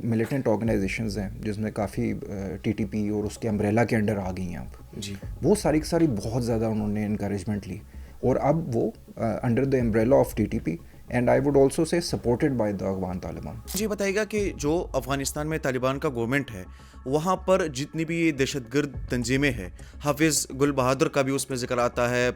Militant organisations ہیں جس میں کافی ٹی ٹی پی اور اس کے امبریلا کے انڈر آ گئی ہیں اب جی، وہ ساری کی ساری بہت زیادہ انہوں نے انکریجمنٹ لی اور اب وہ under the umbrella of T T P and I would also say supported by the Afghan Taliban. مجھے بتائیے گا کہ جو افغانستان میں طالبان کا گورنمنٹ ہے وہاں پر جتنی بھی یہ دہشت گرد تنظیمیں ہیں، حافظ گل بہادر کا بھی اس میں ذکر آتا ہے،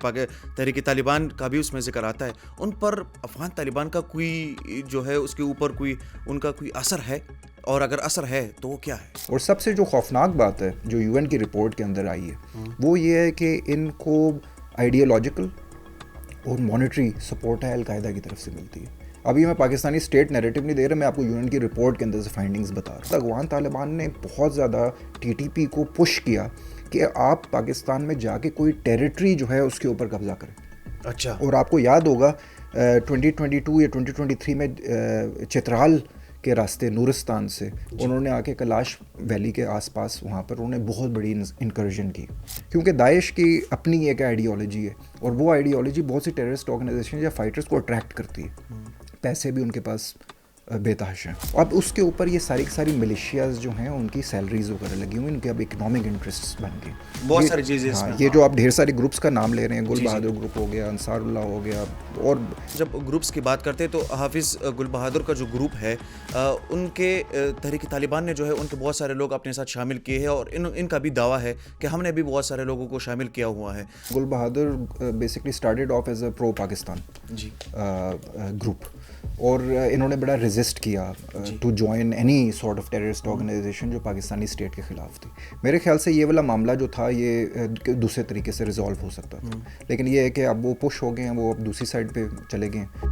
تحریک طالبان کا بھی اس میں ذکر آتا ہے، ان پر افغان طالبان کا کوئی جو ہے اس کے اوپر کوئی ان کا کوئی اثر ہے؟ اور اگر اثر ہے تو وہ کیا ہے؟ اور سب سے جو خوفناک بات ہے جو یو این کی رپورٹ کے اندر آئی ہے وہ یہ ہے کہ ان کو آئیڈیالوجیکل اور مانیٹری سپورٹ ہے القاعدہ کی طرف سے ملتی ہے. ابھی میں پاکستانی اسٹیٹ نیریٹو نہیں دے رہا، میں آپ کو یو این کی رپورٹ کے اندر سے فائنڈنگز بتا رہا ہوں. افغان طالبان نے بہت زیادہ ٹی ٹی پی کو پش کیا کہ آپ پاکستان میں جا کے کوئی ٹیریٹری جو ہے اس کے اوپر قبضہ کریں. اچھا. اور آپ کو یاد ہوگا 2022 یا 2023 میں چترال کے راستے نورستان سے انہوں نے آ کے کلاش ویلی کے آس پاس وہاں پر انہوں نے بہت بڑی انکرجن کی، کیونکہ داعش کی اپنی ایک آئیڈیالوجی ہے اور وہ آئیڈیالوجی بہت سی ٹیررسٹ آرگنائزیشن یا فائٹرز کو اٹریکٹ کرتی ہے. پیسے بھی ان کے پاس بے تحاشا ہیں. اب اس کے اوپر یہ ساری کی ساری ملیشیاز جو ہیں ان کی سیلریز وغیرہ لگی ہوئی، ان کے اب اکنامک انٹرسٹ بن گئے بہت ساری چیزیں. ہاں یہ جو آپ ڈھیر سارے گروپس کا نام لے رہے ہیں، گل بہادر گروپ ہو گیا، انصار اللہ ہو گیا، اور جب گروپس کی بات کرتے ہیں تو حافظ گل بہادر کا جو گروپ ہے ان کے تحریک طالبان نے جو ہے ان کے بہت سارے لوگ اپنے ساتھ شامل کیے ہیں اور ان کا بھی دعویٰ ہے کہ ہم نے بھی بہت سارے لوگوں کو شامل کیا ہوا ہے. Gul Bahadur basically started off as a pro Pakistan جی گروپ، اور انہوں نے بڑا ریزسٹ کیا to join any sort of terrorist organisation جو پاکستانی اسٹیٹ کے خلاف تھی. میرے خیال سے یہ والا معاملہ جو تھا یہ دوسرے طریقے سے ریزالو ہو سکتا تھا، لیکن یہ ہے کہ اب وہ پش ہو گئے ہیں، وہ اب دوسری سائڈ پہ چلے گئے ہیں.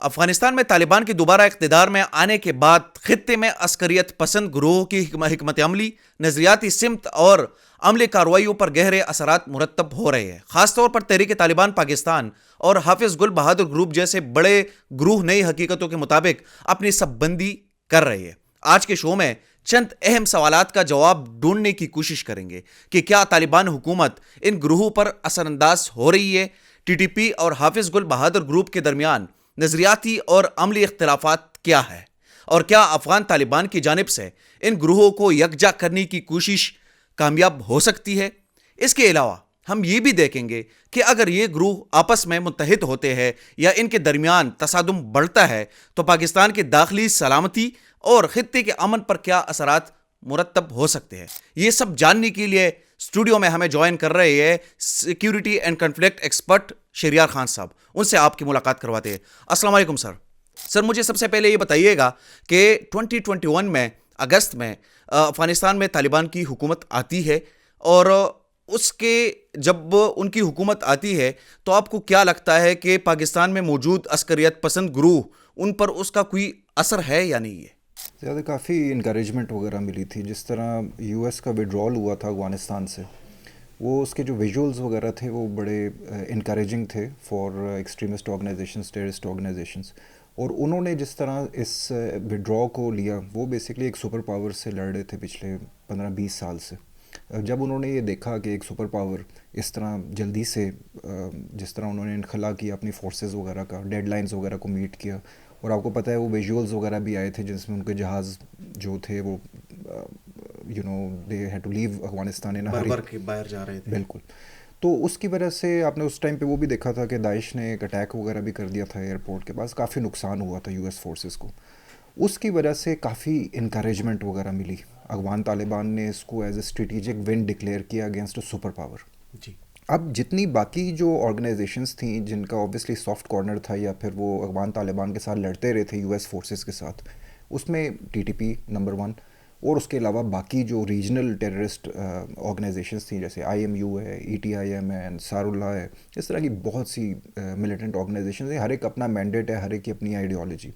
افغانستان میں طالبان کی دوبارہ اقتدار میں آنے کے بعد خطے میں عسکریت پسند گروہوں کی حکمت عملی، نظریاتی سمت اور عملی کارروائیوں پر گہرے اثرات مرتب ہو رہے ہیں. خاص طور پر تحریک طالبان پاکستان اور حافظ گل بہادر گروپ جیسے بڑے گروہ نئی حقیقتوں کے مطابق اپنی سب بندی کر رہے ہیں. آج کے شو میں چند اہم سوالات کا جواب ڈھونڈنے کی کوشش کریں گے کہ کیا طالبان حکومت ان گروہوں پر اثر انداز ہو رہی ہے؟ ٹی ٹی پی اور حافظ گل بہادر گروپ کے درمیان نظریاتی اور عملی اختلافات کیا ہے؟ اور کیا افغان طالبان کی جانب سے ان گروہوں کو یکجا کرنے کی کوشش کامیاب ہو سکتی ہے؟ اس کے علاوہ ہم یہ بھی دیکھیں گے کہ اگر یہ گروہ آپس میں متحد ہوتے ہیں یا ان کے درمیان تصادم بڑھتا ہے تو پاکستان کی داخلی سلامتی اور خطے کے امن پر کیا اثرات مرتب ہو سکتے ہیں. یہ سب جاننے کے لیے اسٹوڈیو میں ہمیں جوائن کر رہے ہیں security and conflict expert Shahryar Khan صاحب. ان سے آپ کی ملاقات کرواتے ہیں. السلام علیکم سر. سر مجھے سب سے پہلے یہ بتائیے گا کہ 2021 میں اگست میں افغانستان میں طالبان کی حکومت آتی ہے، اور اس کے جب ان کی حکومت آتی ہے تو آپ کو کیا لگتا ہے کہ پاکستان میں موجود عسکریت پسند گروہ ان پر اس کا کوئی اثر ہے یا نہیں ہے؟ زیادہ کافی انکریجمنٹ وغیرہ ملی تھی. جس طرح یو ایس کا وڈرال ہوا تھا افغانستان سے، وہ اس کے جو ویژولز وغیرہ تھے وہ بڑے انکریجنگ تھے for extremist organizations, terrorist organizations. اور انہوں نے جس طرح اس وڈرا کو لیا، وہ بیسکلی ایک سپر پاور سے لڑ رہے تھے پچھلے 15-20 سال سے. جب انہوں نے یہ دیکھا کہ ایک سپر پاور اس طرح جلدی سے جس طرح انہوں نے انخلا کیا اپنی فورسز وغیرہ کا، ڈیڈ لائنز وغیرہ کو میٹ کیا، اور آپ کو پتہ ہے وہ ویژولز وغیرہ بھی آئے تھے جس میں ان کے جہاز جو تھے وہ دے ہیڈ ٹو لیو افغانستان ان ہری، باہر جا رہے تھے. بالکل. تو اس کی وجہ سے آپ نے اس ٹائم پہ وہ بھی دیکھا تھا کہ داعش نے ایک اٹیک وغیرہ بھی کر دیا تھا ایئرپورٹ کے پاس، کافی نقصان ہوا تھا یو ایس فورسز کو. اس کی وجہ سے کافی انکریجمنٹ وغیرہ ملی. افغان طالبان نے اس کو as a strategic one declare کیا اگینسٹ اے سپر پاور. جی. اب جتنی باقی جو آرگنائزیشنز تھیں جن کا اوبیسلی سافٹ کارنر تھا یا پھر وہ افغان طالبان کے ساتھ لڑتے رہے تھے یو ایس فورسز کے ساتھ، اس میں ٹی ٹی پی نمبر 1، اور اس کے علاوہ باقی جو ریجنل ٹیررسٹ آرگنائزیشنز تھیں جیسے آئی ایم یو ہے، ای ٹی آئی ایم ہے، انصار اللہ ہے، اس طرح کی بہت سی ملیٹنٹ آرگنائزیشنز ہیں. ہر ایک اپنا مینڈیٹ ہے، ہر ایک کی اپنی آئیڈیالوجی.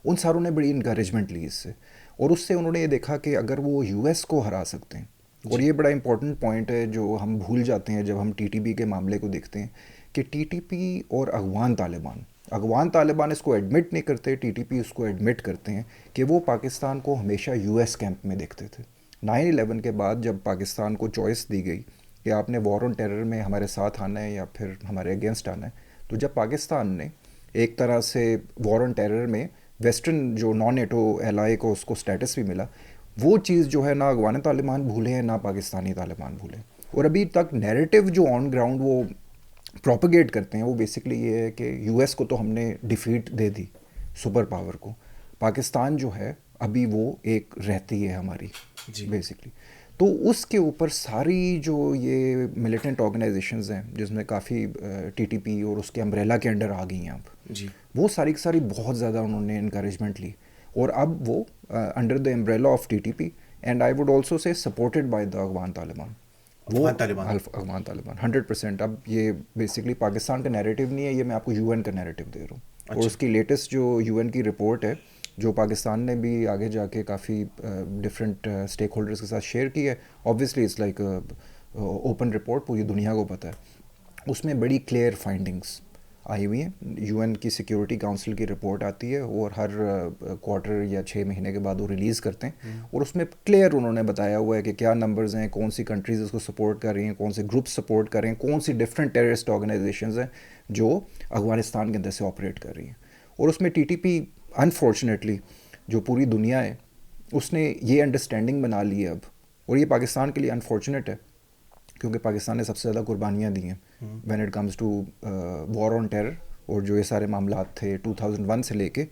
ان ساروں نے بڑی انکریجمنٹ لی اس سے، اور اس سے انہوں نے یہ دیکھا کہ اگر وہ یو ایس کو ہرا سکتے ہیں، اور یہ بڑا امپورٹنٹ پوائنٹ ہے جو ہم بھول جاتے ہیں جب ہم ٹی ٹی پی کے معاملے کو دیکھتے ہیں، کہ ٹی ٹی پی اور افغان طالبان اس کو ایڈمٹ نہیں کرتے، ٹی ٹی پی اس کو ایڈمٹ کرتے ہیں کہ وہ پاکستان کو ہمیشہ یو ایس کیمپ میں دیکھتے تھے. 9/11 کے بعد جب پاکستان کو چوائس دی گئی کہ آپ نے وار آن ٹیرر میں ہمارے ساتھ آنا ہے یا پھر ہمارے اگینسٹ آنا ہے، تو جب پاکستان نے ایک طرح سے وار آن ٹیرر میں ویسٹرن جو نان نیٹو ایلائی کو اس کو سٹیٹس بھی ملا، وہ چیز جو ہے نہ افغان طالبان بھولے ہیں نہ پاکستانی طالبان بھولے. اور ابھی تک نیریٹو جو آن گراؤنڈ وہ پروپیگیٹ کرتے ہیں وہ بیسکلی یہ ہے کہ یو ایس کو تو ہم نے ڈیفیٹ دے دی، سپر پاور کو، پاکستان جو ہے ابھی وہ ایک رہتی ہے ہماری بیسکلی. تو اس کے اوپر ساری جو یہ ملیٹنٹ آرگنائزیشنز ہیں جس میں کافی ٹی ٹی پی اور اس کے امبریلا کے انڈر آ گئی ہیں اب، وہ ساری کی ساری بہت زیادہ انہوں نے انکریجمنٹ لی، اور اب وہ under the umbrella of T T P and I would also say supported by the Afghan Taliban. وہ افغان طالبان 100%. اب یہ بیسکلی پاکستان کا نیریٹو نہیں ہے، یہ میں آپ کو یو این کا نیریٹو دے رہا ہوں. اور اس کی لیٹسٹ جو یو این کی رپورٹ ہے جو پاکستان نے بھی آگے جا کے کافی ڈفرینٹ اسٹیک ہولڈرز کے ساتھ شیئر کی ہے، obviously it's like open report, پوری دنیا کو پتہ ہے. اس میں بڑی کلیئر فائنڈنگس آئی ہوئی ہیں. یو این کی سیکیورٹی کاؤنسل کی رپورٹ آتی ہے اور ہر کوارٹر یا 6 مہینے کے بعد وہ ریلیز کرتے ہیں، اور اس میں کلیئر انہوں نے بتایا ہوا ہے کہ کیا نمبرز ہیں، کون سی کنٹریز اس کو سپورٹ کر رہی ہیں، کون سے گروپ سپورٹ کر رہے ہیں، کون سی ڈفرینٹ ٹیررسٹ آرگنائزیشنز ہیں جو افغانستان کے اندر سے آپریٹ کر رہی ہیں. اور اس میں ٹی ٹی پی انفارچونیٹلی جو پوری دنیا ہے اس نے یہ انڈرسٹینڈنگ بنا لی ہے اب، اور یہ پاکستان کے لیے انفارچونیٹ ہے کیونکہ پاکستان نے سب سے زیادہ قربانیاں دی ہیں when it comes to war on terror, اور جو یہ سارے معاملات تھے 2001 سے لے کے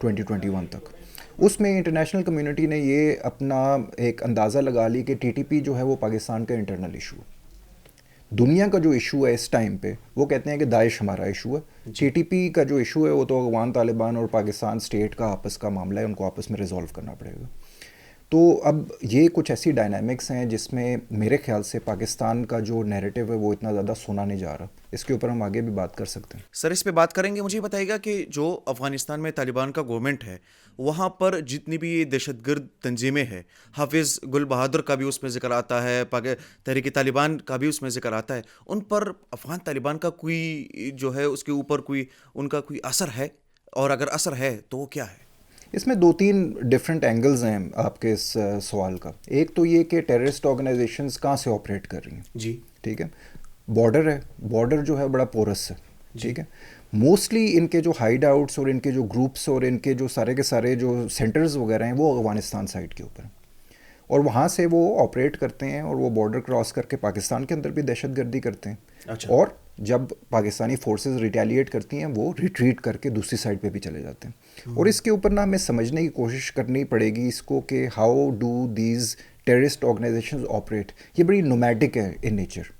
2021 تک. اس میں انٹرنیشنل کمیونٹی نے یہ اپنا ایک اندازہ لگا لی کہ ٹی ٹی پی جو ہے وہ پاکستان کا انٹرنل ایشو ہے. دنیا کا جو ایشو ہے اس ٹائم پہ وہ کہتے ہیں کہ داعش ہمارا ایشو ہے. ٹی ٹی پی کا جو ایشو ہے وہ تو افغان طالبان اور پاکستان اسٹیٹ کا آپس کا معاملہ ہے، ان کو آپس میں ریزالو کرنا پڑے گا. تو اب یہ کچھ ایسی ڈائنامکس ہیں جس میں میرے خیال سے پاکستان کا جو نیریٹو ہے وہ اتنا زیادہ سنا نہیں جا رہا. اس کے اوپر ہم آگے بھی بات کر سکتے ہیں. سر اس پہ بات کریں گے. مجھے بتائیے گا کہ جو افغانستان میں طالبان کا گورنمنٹ ہے وہاں پر جتنی بھی دہشت گرد تنظیمیں ہیں، حافظ گل بہادر کا بھی اس میں ذکر آتا ہے، تحریک طالبان کا بھی اس میں ذکر آتا ہے، ان پر افغان طالبان کا کوئی جو ہے اس کے اوپر کوئی ان کا کوئی اثر ہے، اور اگر اثر ہے تو وہ کیا ہے؟ اس میں 2-3 ڈفرینٹ اینگلز ہیں آپ کے اس سوال کا. ایک تو یہ کہ ٹیررسٹ آرگنائزیشنز کہاں سے آپریٹ کر رہی ہیں. ٹھیک ہے، بارڈر ہے، بارڈر جو ہے بڑا پورس ہے. ٹھیک ہے، موسٹلی ان کے جو ہائیڈ آؤٹس اور ان کے جو گروپس اور ان کے جو سارے کے سارے جو سینٹرز وغیرہ ہیں وہ افغانستان سائڈ کے اوپر ہیں، اور وہاں سے وہ آپریٹ کرتے ہیں اور وہ بارڈر کراس کر کے پاکستان کے اندر بھی دہشت گردی کرتے ہیں. اور جب پاکستانی فورسز ریٹیلیٹ کرتی ہیں وہ ریٹریٹ کر کے دوسری سائڈ پہ بھی چلے جاتے ہیں. اور اس کے اوپر نا ہمیں سمجھنے کی کوشش کرنی پڑے گی اس کو کہ how do these terrorist organizations operate. یہ بڑی نومیڈک ہے ان نیچر،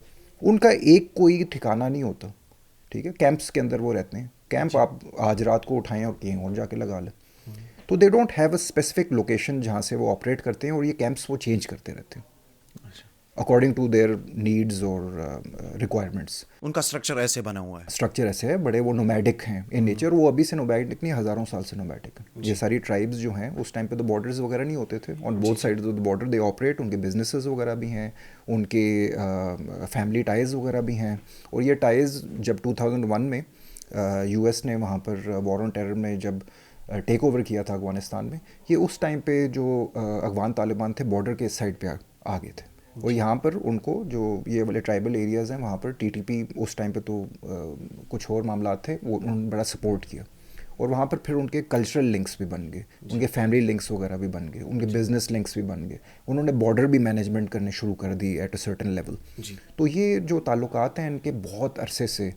ان کا ایک کوئی ٹھکانہ نہیں ہوتا. ٹھیک ہے، کیمپس کے اندر وہ رہتے ہیں. کیمپ آپ آج رات کو اٹھائیں اور کہیں اور جا کے لگا لیں. تو they don't have a specific location جہاں سے وہ آپریٹ کرتے ہیں، اور یہ کیمپس وہ چینج کرتے رہتے ہیں اکارڈنگ ٹو دیئر نیڈز اور ریکوائرمنٹس. ان کا اسٹرکچر ایسے بنا ہوا ہے، اسٹرکچر ایسے ہے، بڑے وہ نومیڈک ہیں ان نیچر. وہ ابھی سے نومیڈک نہیں، ہزاروں سال سے نومیڈک ہیں. یہ ساری ٹرائبز جو ہیں اس ٹائم پہ تو بارڈرز وغیرہ نہیں ہوتے تھے، on both sides of the border they operate. ان کے بزنسز وغیرہ بھی ہیں، ان کے فیملی ٹائز وغیرہ بھی ہیں. اور یہ ٹائز جب 2001 میں یو ایس نے وہاں پر وار آن ٹیرر میں جب ٹیک اوور کیا تھا افغانستان میں، یہ اس ٹائم پہ جو افغان طالبان تھے بارڈر کے اس سائڈ پہ آ گئے تھے. اور یہاں پر ان کو جو یہ والے ٹرائبل ایریاز ہیں وہاں پر ٹی ٹی پی اس ٹائم پہ تو کچھ اور معاملات تھے، وہ انہوں نے بڑا سپورٹ کیا. اور وہاں پر پھر ان کے کلچرل لنکس بھی بن گئے، ان کے فیملی لنکس وغیرہ بھی بن گئے، ان کے بزنس لنکس بھی بن گئے. انہوں نے بارڈر بھی مینجمنٹ کرنے شروع کر دی ایٹ اے سرٹن لیول. تو یہ جو تعلقات ہیں ان کے بہت عرصے سے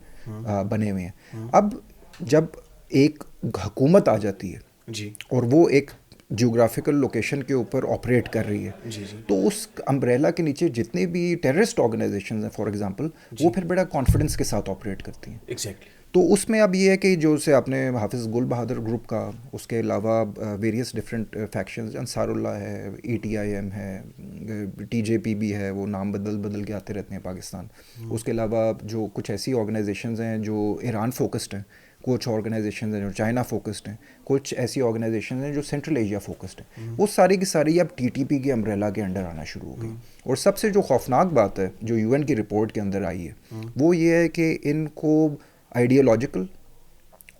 بنے ہوئے ہیں. اب جب ایک حکومت آ جاتی ہے اور وہ ایک جیوگرافیکل لوکیشن کے اوپر آپریٹ کر رہی ہے، تو اس امبریلا کے نیچے جتنے بھی ٹیررسٹ آرگنائزیشنز ہیں فار ایگزامپل، وہ پھر بڑا کانفیڈنس کے ساتھ آپریٹ کرتی ہیں. تو اس میں اب یہ ہے کہ جو سے آپ نے حافظ گل بہادر گروپ کا، اس کے علاوہ ویریس ڈفرینٹ فیکشنز، انصار اللہ ہے، ای ٹی آئی ایم ہے، ٹی جے پی بھی ہے، وہ نام بدل کے آتے رہتے ہیں پاکستان. اس کے علاوہ جو کچھ ایسی آرگنائزیشنز ہیں جو ایران فوکسڈ ہیں، کچھ آرگنائزیشنز ہیں جو چائنا فوکسڈ ہیں، کچھ ایسی آرگنائزیشنز ہیں جو سینٹرل ایشیا فوکسڈ ہیں. وہ ساری کی ساری اب ٹی ٹی پی کے امبریلا کے انڈر آنا شروع ہو گئی. اور سب سے جو خوفناک بات ہے جو یو این کی رپورٹ کے اندر آئی ہے وہ یہ ہے کہ ان کو آئیڈیالوجیکل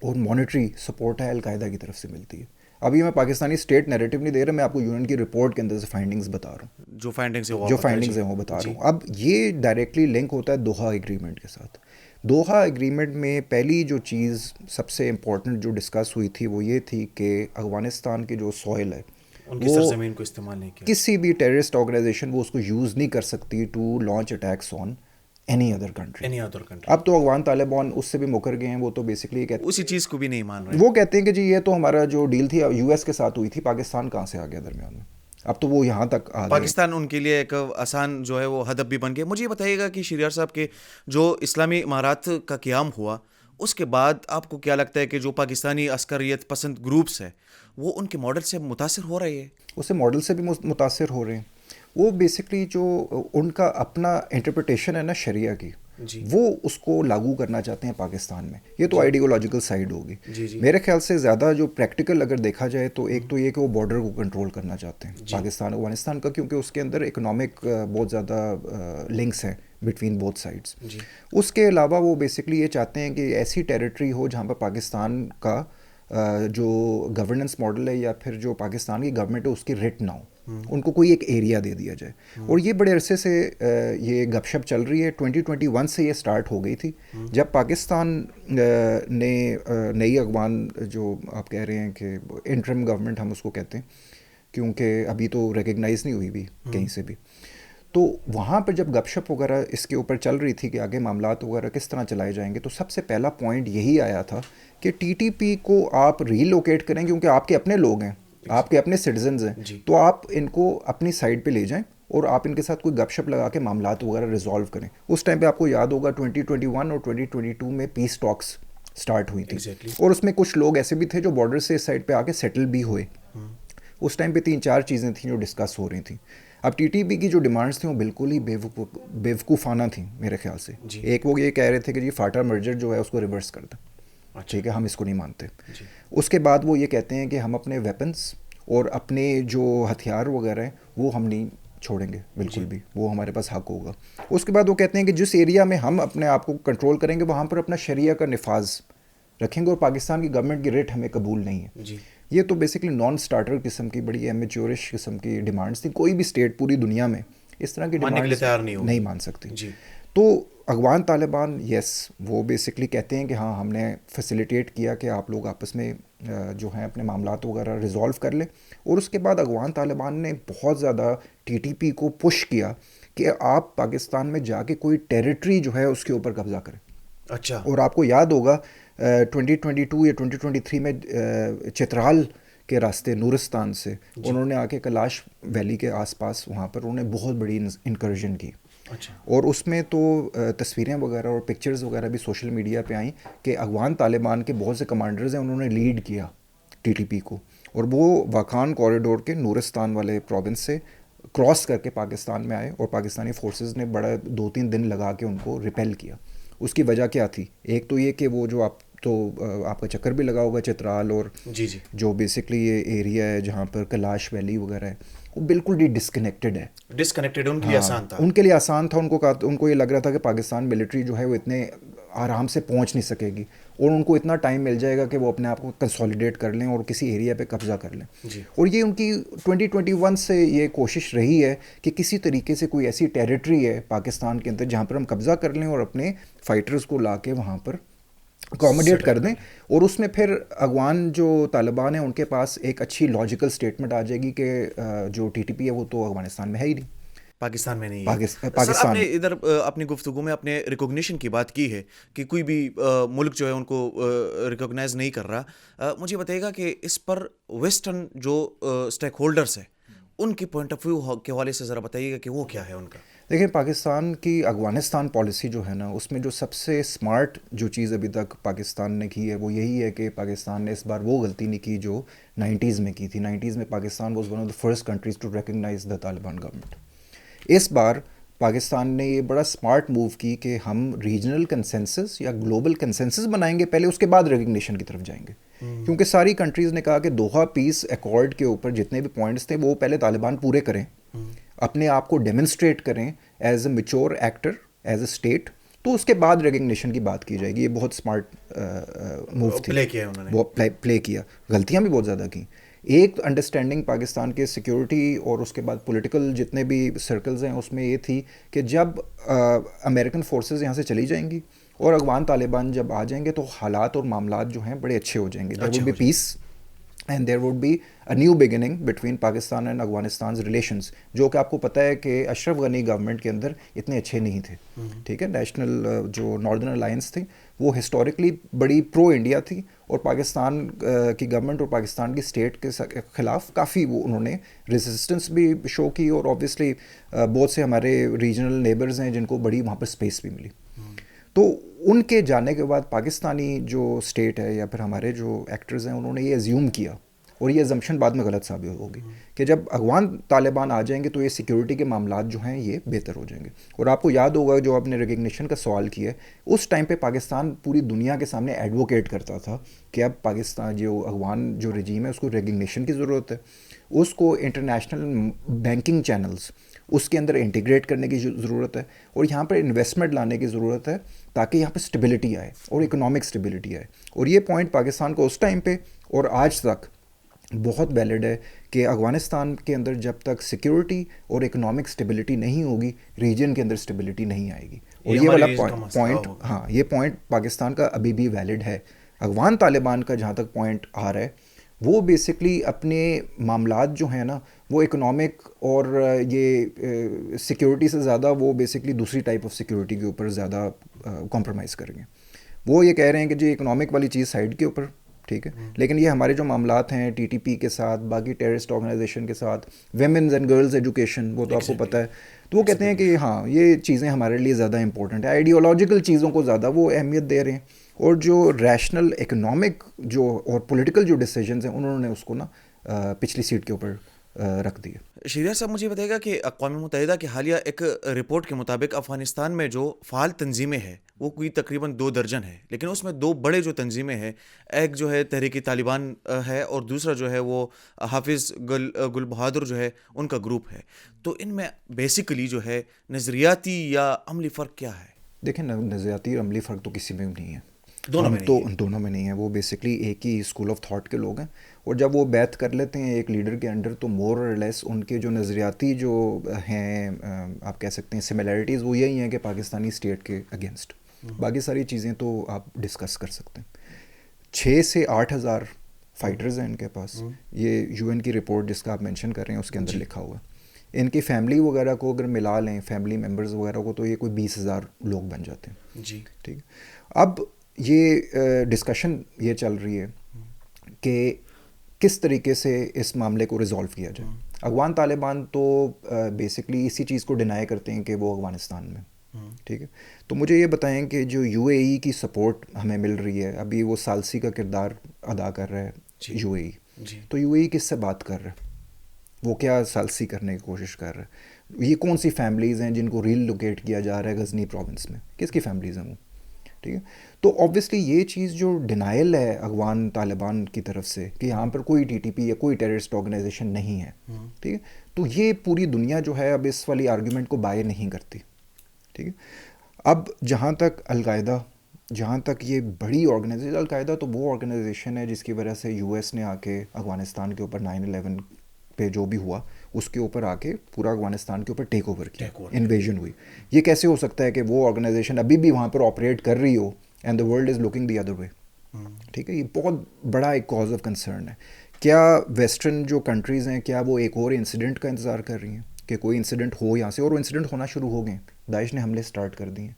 اور مانیٹری سپورٹ ہے القاعدہ کی طرف سے ملتی ہے. ابھی میں پاکستانی اسٹیٹ نیریٹو نہیں دے رہا, میں آپ کو یونین کی رپورٹ کے اندر سے فائنڈنگز بتا رہا ہوں, جو فائنڈنگز ہیں وہ بتا رہا ہوں. اب یہ ڈائریکٹلی لنک ہوتا ہے دوحہ ایگریمنٹ کے ساتھ. دوحہ ایگریمنٹ میں پہلی جو چیز سب سے امپورٹنٹ جو ڈسکس ہوئی تھی وہ یہ تھی کہ افغانستان کی جو سوئل ہے ان کی سرزمین کو استعمال نہیں کیا, کسی بھی ٹیررسٹ آرگنائزیشن وہ اس کو یوز نہیں کر سکتی to launch attacks on any other country. اب تو افغان طالبان اس سے بھی مکر گئے ہیں, وہ تو بیسکلی اسی چیز کو بھی نہیں مان رہے. وہ کہتے ہیں کہ جی یہ تو ہمارا جو ڈیل تھی یو ایس کے ساتھ ہوئی تھی, پاکستان کہاں سے آ گیا درمیان میں, اب تو وہ یہاں تک آ گئے. پاکستان ان کے لیے ایک آسان جو ہے وہ ہدف بھی بن گیا. مجھے یہ بتائیے گا کہ شہریار صاحب کے جو اسلامی امارات کا قیام ہوا اس کے بعد آپ کو کیا لگتا ہے کہ جو پاکستانی عسکریت پسند گروپس ہیں وہ ان کے ماڈل سے متاثر ہو رہے ہیں؟ اس سے ماڈل سے بھی متاثر ہو رہے ہیں. وہ بیسکلی جو ان کا اپنا انٹرپریٹیشن ہے نا شریعہ کی, وہ اس کو لاگو کرنا چاہتے ہیں پاکستان میں. یہ تو آئیڈیولوجیکل سائیڈ ہوگی. میرے خیال سے زیادہ جو پریکٹیکل اگر دیکھا جائے تو ایک تو یہ کہ وہ بارڈر کو کنٹرول کرنا چاہتے ہیں پاکستان افغانستان کا, کیونکہ اس کے اندر اکنامک بہت زیادہ لنکس ہیں بٹوین بوتھ سائڈس. اس کے علاوہ وہ بیسکلی یہ چاہتے ہیں کہ ایسی ٹیریٹری ہو جہاں پر پاکستان کا جو گورننس ماڈل ہے یا پھر جو پاکستان کی گورنمنٹ ہے اس کی ریٹ نہ ہو, ان کو کوئی ایک ایریا دے دیا جائے. اور یہ بڑے عرصے سے یہ گپ شپ چل رہی ہے. 2021 سے یہ سٹارٹ ہو گئی تھی جب پاکستان نے نئی افغان جو آپ کہہ رہے ہیں کہ انٹرم گورنمنٹ ہم اس کو کہتے ہیں, کیونکہ ابھی تو ریکگنائز نہیں ہوئی بھی کہیں سے بھی, تو وہاں پر جب گپ شپ وغیرہ اس کے اوپر چل رہی تھی کہ آگے معاملات وغیرہ کس طرح چلائے جائیں گے, تو سب سے پہلا پوائنٹ یہی آیا تھا کہ ٹی ٹی پی کو آپ ری لوکیٹ کریں, کیونکہ آپ کے اپنے لوگ ہیں, آپ کے اپنے سٹیزنز ہیں, تو آپ ان کو اپنی سائڈ پہ لے جائیں اور آپ ان کے ساتھ کوئی گپ شپ لگا کے معاملات وغیرہ ریزالو کریں. اس ٹائم پہ آپ کو یاد ہوگا 2021 اور 2022 میں پیس ٹاکس سٹارٹ ہوئی تھی, اور اس میں کچھ لوگ ایسے بھی تھے جو بارڈر سے اس سائڈ پہ آ کے سیٹل بھی ہوئے. اس ٹائم پہ 3-4 چیزیں تھیں جو ڈسکس ہو رہی تھیں. اب ٹی ٹی پی کی جو ڈیمانڈس تھیں وہ بالکل ہی بیوقوفانہ تھیں میرے خیال سے. ایک وہ یہ کہہ رہے تھے کہ جی فاٹا مرجر جو ہے اس کو ریورس کر دیں, ٹھیک ہے, ہم اس کو نہیں مانتے. اس کے بعد وہ یہ کہتے ہیں کہ ہم اپنے ویپنس اور اپنے جو ہتھیار وغیرہ ہیں وہ ہم نہیں چھوڑیں گے بالکل بھی, وہ ہمارے پاس حق ہوگا. اس کے بعد وہ کہتے ہیں کہ جس ایریا میں ہم اپنے آپ کو کنٹرول کریں گے وہاں پر اپنا شریعہ کا نفاذ رکھیں گے, اور پاکستان کی گورنمنٹ کی ریٹ ہمیں قبول نہیں ہے. یہ تو بیسکلی نان سٹارٹر قسم کی بڑی ایمیچورش قسم کی ڈیمانڈس تھیں. کوئی بھی اسٹیٹ پوری دنیا میں اس طرح کی ڈیمانڈس نہیں مان سکتی. تو افغان طالبان یس وہ بیسکلی کہتے ہیں کہ ہاں ہم نے فیسیلیٹیٹ کیا کہ آپ لوگ آپس میں جو ہیں اپنے معاملات وغیرہ ریزالو کر لیں. اور اس کے بعد افغان طالبان نے بہت زیادہ ٹی ٹی پی کو پش کیا کہ آپ پاکستان میں جا کے کوئی ٹیریٹری جو ہے اس کے اوپر قبضہ کریں. اچھا. اور آپ کو یاد ہوگا 2022 یا 2023 میں چترال کے راستے نورستان سے انہوں نے آ کے کیلاش ویلی کے آس پاس وہاں پر انہوں نے بہت بڑی انکرجن کی. اور اس میں تو تصویریں وغیرہ اور پکچرز وغیرہ بھی سوشل میڈیا پہ آئیں کہ افغان طالبان کے بہت سے کمانڈرز ہیں, انہوں نے لیڈ کیا ٹی ٹی پی کو, اور وہ واخان کوریڈور کے نورستان والے پروونس سے کراس کر کے پاکستان میں آئے, اور پاکستانی فورسز نے بڑا 2-3 دن لگا کے ان کو ریپیل کیا. اس کی وجہ کیا تھی؟ ایک تو یہ کہ وہ جو آپ کا چکر بھی لگا ہوگا چترال اور جو بیسکلی یہ ایریا ہے جہاں پر کیلاش ویلی وغیرہ ہے وہ بالکل ہی ڈسکنیکٹڈ ہے. ان کے لیے آسان تھا. ان کے لیے آسان تھا. ان کو یہ لگ رہا تھا کہ پاکستان ملٹری جو ہے وہ اتنے آرام سے پہنچ نہیں سکے گی, اور ان کو اتنا ٹائم مل جائے گا کہ وہ اپنے آپ کو کنسولیڈیٹ کر لیں اور کسی ایریا پہ قبضہ کر لیں. اور یہ ان کی 2021 سے یہ کوشش رہی ہے کہ کسی طریقے سے کوئی ایسی ٹیریٹری ہے پاکستان کے اندر جہاں پر ہم قبضہ کر لیں اور اپنے فائٹرز کو لا کے وہاں پر اکوموڈیٹ کر دیں, اور اس میں پھر افغان جو طالبان ہیں ان کے پاس ایک اچھی لاجیکل اسٹیٹمنٹ آ جائے گی کہ جو ٹی ٹی پی ہے وہ تو افغانستان میں ہے ہی نہیں, پاکستان میں نہیں. پاکستان آپ نے ادھر اپنی گفتگو میں اپنے ریکوگنیشن کی بات کی ہے کہ کوئی بھی ملک جو ہے ان کو ریکوگنائز نہیں کر رہا. مجھے بتائیے گا کہ اس پر ویسٹرن جو اسٹیک ہولڈرس ہیں ان کی پوائنٹ آف ویو کے حوالے سے ذرا بتائیے گا کہ وہ کیا ہے ان کا. دیکھیں پاکستان کی افغانستان پالیسی جو ہے نا اس میں جو سب سے اسمارٹ جو چیز ابھی تک پاکستان نے کی ہے وہ یہی ہے کہ پاکستان نے اس بار وہ غلطی نہیں کی جو 90s میں کی تھی. 90s میں Pakistan was one of the first countries to recognize the Taliban government. اس بار پاکستان نے یہ بڑا اسمارٹ موو کی کہ ہم ریجنل کنسنسس یا گلوبل کنسنسس بنائیں گے پہلے, اس کے بعد ریکگنیشن کی طرف جائیں گے. کیونکہ ساری کنٹریز نے کہا کہ دوحہ پیس ایکارڈ کے اوپر جتنے بھی پوائنٹس تھے وہ پہلے طالبان پورے کریں, اپنے آپ کو ڈیمونسٹریٹ کریں as a mature actor as a state, تو اس کے بعد ریکگنیشن کی بات کی جائے گی. یہ بہت اسمارٹ موو تھی, پلے کیا انہوں نے, پلے کیا. غلطیاں بھی بہت زیادہ کی ایک انڈرسٹینڈنگ پاکستان کے سیکیورٹی اور اس کے بعد پولیٹیکل جتنے بھی سرکلز ہیں اس میں یہ تھی کہ جب امریکن فورسز یہاں سے چلی جائیں گی اور افغان طالبان جب آ جائیں گے تو حالات اور معاملات جو ہیں بڑے اچھے ہو جائیں گے. There would be peace and there would be a new beginning between Pakistan and Afghanistan relations, جو کہ آپ کو پتہ ہے کہ اشرف غنی گورنمنٹ کے اندر اتنے اچھے نہیں تھے. ٹھیک ہے, نیشنل جو ناردرن الائنس تھی وہ ہسٹوریکلی بڑی پرو انڈیا تھی, اور پاکستان کی گورنمنٹ اور پاکستان کی اسٹیٹ کے خلاف کافی وہ انہوں نے ریزسٹنس بھی شو کی, اور آبویسلی بہت سے ہمارے ریجنل نیبرز ہیں جن کو بڑی وہاں پر اسپیس بھی ملی. تو ان کے جانے کے بعد پاکستانی جو اسٹیٹ ہے یا پھر ہمارے جو ایکٹرز ہیں انہوں نے یہ ایزیوم کیا, اور یہ ایزمپشن بعد میں غلط ثابت ہوگی کہ جب افغان طالبان آ جائیں گے تو یہ سیکیورٹی کے معاملات جو ہیں یہ بہتر ہو جائیں گے. اور آپ کو یاد ہوگا جو آپ نے ریکگنیشن کا سوال کیا ہے, اس ٹائم پہ پاکستان پوری دنیا کے سامنے ایڈوکیٹ کرتا تھا کہ اب پاکستان جو افغان جو رجیم ہے اس کو ریکگنیشن کی ضرورت ہے, اس کو انٹرنیشنل بینکنگ چینلز اس کے اندر انٹیگریٹ کرنے کی ضرورت ہے, اور یہاں پر انویسٹمنٹ لانے کی ضرورت ہے تاکہ یہاں پہ اسٹیبلٹی آئے اور اکنامک اسٹیبلٹی آئے. اور یہ پوائنٹ پاکستان کو اس ٹائم پہ اور آج تک بہت ویلڈ ہے کہ افغانستان کے اندر جب تک سیکیورٹی اور اکنامک اسٹیبلٹی نہیں ہوگی ریجن کے اندر اسٹیبلٹی نہیں آئے گی. اور یہ والا پوائنٹ ہاں یہ پوائنٹ پاکستان کا ابھی بھی ویلڈ ہے. افغان طالبان کا جہاں تک پوائنٹ آ رہا ہے وہ بیسکلی اپنے معاملات جو ہیں نا وہ اکنامک اور یہ سیکیورٹی سے زیادہ وہ بیسکلی دوسری ٹائپ آف سیکیورٹی کے اوپر زیادہ کمپرومائز کریں گے. وہ یہ کہہ رہے ہیں کہ جی اکنامک والی چیز سائڈ کے اوپر ٹھیک ہے, لیکن یہ ہمارے جو معاملات ہیں ٹی ٹی پی کے ساتھ باقی ٹیررسٹ آرگنائزیشن کے ساتھ ویمنز اینڈ گرلز ایجوکیشن وہ تو آپ کو پتہ ہے, تو وہ کہتے ہیں کہ ہاں یہ چیزیں ہمارے لیے زیادہ امپورٹنٹ ہے, آئیڈیالوجیکل چیزوں کو زیادہ وہ اہمیت دے رہے ہیں, اور جو ریشنل اکنامک جو اور پولیٹیکل جو ڈیسیجنز ہیں انہوں نے اس کو نا پچھلی سیٹ کے اوپر رکھ دیا. شہریار صاحب مجھے بتائے گا کہ اقوام متحدہ کی حالیہ ایک رپورٹ کے مطابق افغانستان میں جو فعال تنظیمیں ہیں وہ کوئی تقریباً 2 درجن ہے, لیکن اس میں 2 بڑے جو تنظیمیں ہیں, ایک جو ہے تحریک طالبان ہے اور دوسرا جو ہے وہ حافظ گل بہادر جو ہے ان کا گروپ ہے. تو ان میں بیسیکلی جو ہے نظریاتی یا عملی فرق کیا ہے؟ دیکھیں نظریاتی اور عملی فرق تو کسی میں بھی نہیں ہے, دونوں میں نہیں ہے. وہ بیسکلی ایک ہی اسکول آف تھاٹ کے لوگ ہیں, اور جب وہ بیعت کر لیتے ہیں ایک لیڈر کے انڈر تو مور اور لیس ان کے جو نظریاتی جو ہیں آپ کہہ سکتے ہیں سملیرٹیز وہ یہی ہیں کہ پاکستانی اسٹیٹ کے اگینسٹ. باقی ساری چیزیں تو آپ ڈسکس کر سکتے ہیں. 6 سے 8 ہزار فائٹرز ہیں ان کے پاس. یہ یو این کی رپورٹ جس کا آپ مینشن کر رہے ہیں اس کے اندر لکھا ہوا ہے. ان کی فیملی وغیرہ کو اگر ملا لیں فیملی ممبرز وغیرہ کو تو یہ کوئی 20,000 لوگ بن جاتے ہیں. جی ٹھیک ہے. اب یہ ڈسکشن یہ چل رہی ہے کہ کس طریقے سے اس معاملے کو ریزالو کیا جائے. افغان طالبان تو بیسکلی اسی چیز کو ڈینائی کرتے ہیں کہ وہ افغانستان میں ٹھیک ہے. تو مجھے یہ بتائیں کہ جو یو اے ای کی سپورٹ ہمیں مل رہی ہے, ابھی وہ ثالثی کا کردار ادا کر رہا ہے یو اے ای, تو یو اے ای کس سے بات کر رہا ہے, وہ کیا ثالثی کرنے کی کوشش کر رہا ہے, یہ کون سی فیملیز ہیں جن کو ری لوکیٹ کیا جا رہا ہے غزنی پروونس میں, کس کی فیملیز ہیں وہ ٹھیک ہے. تو آبویسلی یہ چیز جو ڈینائل ہے افغان طالبان کی طرف سے کہ یہاں پر کوئی ٹی ٹی پی یا کوئی ٹیررسٹ آرگنائزیشن نہیں ہے ٹھیک ہے, تو یہ پوری دنیا جو ہے اب اس والی آرگیومنٹ کو بائی نہیں کرتی ٹھیک ہے. اب جہاں تک القاعدہ, جہاں تک یہ بڑی آرگنائزیشن, القاعدہ تو وہ آرگنائزیشن ہے جس کی وجہ سے یو ایس نے آ کے افغانستان کے اوپر 9/11 پہ جو بھی ہوا اس کے اوپر آ کے پورا افغانستان کے اوپر ٹیک اوور کیا, انویژن ہوئی. یہ کیسے ہو سکتا ہے کہ وہ آرگنائزیشن ابھی بھی وہاں پر آپریٹ کر رہی ہو and the world is looking the other way ٹھیک ہے. یہ بہت بڑا ایک کاز آف کنسرن ہے. کیا ویسٹرن جو کنٹریز ہیں کیا وہ ایک اور انسیڈنٹ کا انتظار کر رہی ہیں کہ کوئی انسیڈنٹ ہو یہاں سے, اور وہ انسیڈنٹ ہونا شروع ہو گئے. داعش نے حملے سٹارٹ کر دیے,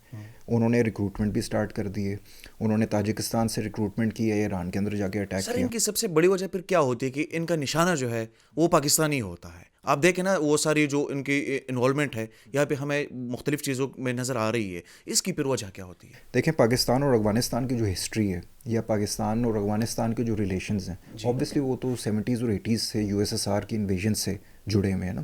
انہوں نے ریکروٹمنٹ بھی سٹارٹ کر دیے, انہوں نے تاجکستان سے ریکروٹمنٹ کی ہے, ایران کے اندر جا کے اٹیک کیا. سر ان کی سب سے بڑی وجہ پھر کیا ہوتی ہے کہ ان کا نشانہ جو ہے وہ پاکستانی ہوتا ہے. آپ دیکھیں نا وہ ساری جو ان کی انوالومنٹ ہے یہاں پہ ہمیں مختلف چیزوں میں نظر آ رہی ہے, اس کی پھر وجہ کیا ہوتی ہے؟ دیکھیں پاکستان اور افغانستان کی جو ہسٹری ہے یا پاکستان اور افغانستان کے جو ریلیشنز ہیں آبویسلی وہ تو 70s اور 80s سے یو ایس ایس آر کی انویژن سے جڑے ہوئے ہیں نا.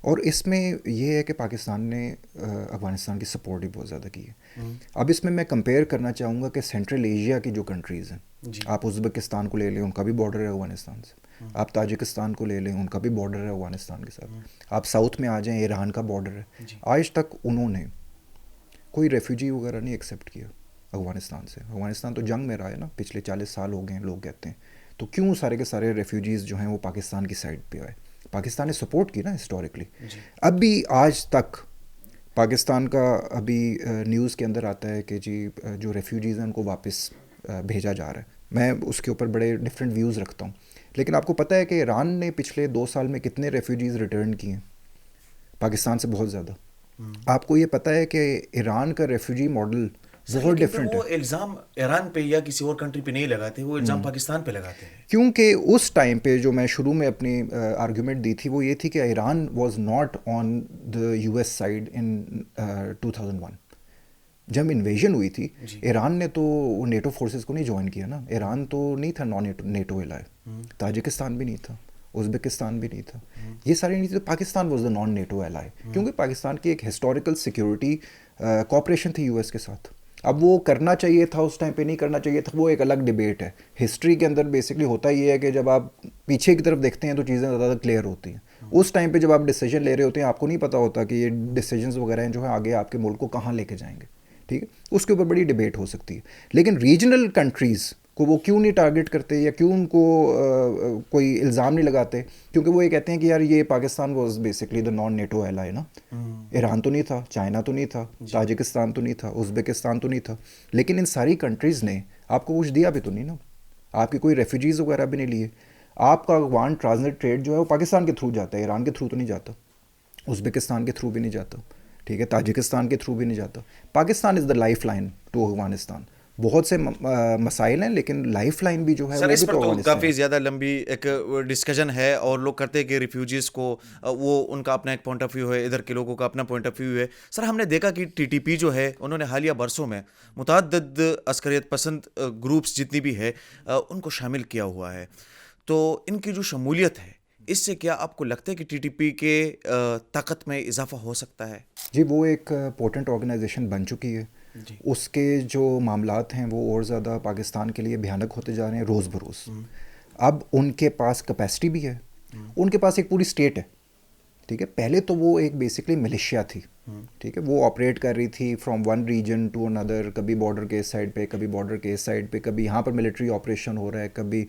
اور اس میں یہ ہے کہ پاکستان نے افغانستان کی سپورٹ بھی بہت زیادہ کی ہے. اب اس میں کمپیئر کرنا چاہوں گا کہ سینٹرل ایشیا کی جو کنٹریز ہیں, آپ ازبکستان کو لے لیں ان کا بھی بارڈر ہے افغانستان سے, آپ تاجکستان کو لے لیں ان کا بھی بارڈر ہے افغانستان کے ساتھ, آپ ساؤتھ میں آ جائیں ایران کا بارڈر ہے. آج تک انہوں نے کوئی ریفیوجی وغیرہ نہیں ایکسیپٹ کیا افغانستان سے. افغانستان تو جنگ میں رہا ہے نا, پچھلے 40 سال ہو گئے ہیں لوگ کہتے ہیں, تو کیوں سارے کے سارے ریفیوجیز جو ہیں وہ پاکستان کی سائڈ پہ آئے؟ پاکستان نے سپورٹ کی نا ہسٹوریکلی. اب بھی آج تک پاکستان کا ابھی نیوز کے اندر آتا ہے کہ جی جو ریفیوجیز ہیں ان کو واپس بھیجا جا رہا ہے. میں اس کے اوپر بڑے ڈفرینٹ ویوز رکھتا ہوں. لیکن آپ کو پتہ ہے کہ ایران نے پچھلے 2 سال میں کتنے ریفیوجیز ریٹرن کیے ہیں؟ پاکستان سے بہت زیادہ. آپ کو یہ پتہ ہے کہ ایران کا ریفیوجی ماڈل بہت ڈفرینٹ ہے. وہ الزام ایران پہ یا کسی اور کنٹری پہ نہیں لگاتے, وہ الزام پاکستان پہ لگاتے ہیں. کیونکہ اس ٹائم پہ جو میں شروع میں اپنی آرگیومنٹ دی تھی وہ یہ تھی کہ Iran was not on the U S side in 2001. جب انویژن ہوئی تھی ایران نے تو وہ نیٹو فورسز کو نہیں جوائن کیا نا. ایران تو نہیں تھا نان نیٹو الائے, تاجکستان بھی نہیں تھا, ازبکستان بھی نہیں تھا, یہ سارے نہیں تھے. Pakistan was the non NATO ally کیونکہ پاکستان کی ایک ہسٹوریکل سیکیورٹی کوآپریشن تھی یو ایس کے ساتھ. اب وہ کرنا چاہیے تھا اس ٹائم پہ, نہیں کرنا چاہیے تھا, وہ ایک الگ ڈبیٹ ہے. ہسٹری کے اندر بیسکلی ہوتا یہ ہے کہ جب آپ پیچھے کی طرف دیکھتے ہیں تو چیزیں زیادہ کلیئر ہوتی ہیں. اس ٹائم پہ جب آپ ڈیسیجن لے رہے ہوتے ہیں آپ کو نہیں پتہ ہوتا کہ یہ ڈیسیجنز وغیرہ ہیں جو ہیں آگے آپ کے ملک کو کہاں لے کے جائیں گے. ٹھیک ہے, اس کے اوپر بڑی ڈبیٹ ہو سکتی ہے. لیکن ریجنل کنٹریز کو وہ کیوں نہیں ٹارگٹ کرتے یا کیوں ان کو کوئی الزام نہیں لگاتے؟ کیونکہ وہ یہ کہتے ہیں کہ یار یہ Pakistan was basically the non NATO ایلائی نا. ایران تو نہیں تھا, چائنا تو نہیں تھا, تاجکستان تو نہیں تھا, ازبکستان تو نہیں تھا. لیکن ان ساری کنٹریز نے آپ کو کچھ دیا بھی تو نہیں نا. آپ کی کوئی ریفیوجیز وغیرہ بھی نہیں لیے. آپ کا افغان ٹرانزٹ ٹریڈ جو ہے وہ پاکستان کے تھرو جاتا ہے, ایران کے تھرو تو نہیں جاتا, ازبکستان کے تھرو بھی نہیں جاتا. ٹھیک ہے, تاجکستان کے تھرو بھی نہیں جاتا. Pakistan is the life line to Afghanistan. بہت سے مسائل ہیں لیکن لائف لائن بھی جو ہے سر اس پر تو کافی زیادہ لمبی ایک ڈسکشن ہے, اور لوگ کرتے ہیں کہ ریفیوجیز کو وہ ان کا اپنا ایک پوائنٹ آف ویو ہے, ادھر کے لوگوں کا اپنا پوائنٹ آف ویو ہے. سر ہم نے دیکھا کہ ٹی ٹی پی جو ہے انہوں نے حالیہ برسوں میں متعدد عسکریت پسند گروپس جتنی بھی ہے ان کو شامل کیا ہوا ہے. تو ان کی جو شمولیت ہے اس سے کیا آپ کو لگتا ہے کہ ٹی ٹی پی کے طاقت میں اضافہ ہو سکتا ہے؟ جی وہ ایک پورٹنٹ آرگنائزیشن بن چکی ہے. اس کے جو معاملات ہیں وہ اور زیادہ پاکستان کے لیے بھیانک ہوتے جا رہے ہیں روز بروز. اب ان کے پاس کیپیسٹی بھی ہے, ان کے پاس ایک پوری اسٹیٹ ہے. ٹھیک ہے, پہلے تو وہ ایک بیسکلی ملیشیا تھی. ٹھیک ہے, وہ آپریٹ کر رہی تھی فرام ون ریجن ٹو اندر, کبھی بارڈر کے اس سائڈ پہ, کبھی بارڈر کے اس سائڈ پہ, کبھی یہاں پر ملٹری آپریشن ہو رہا ہے, کبھی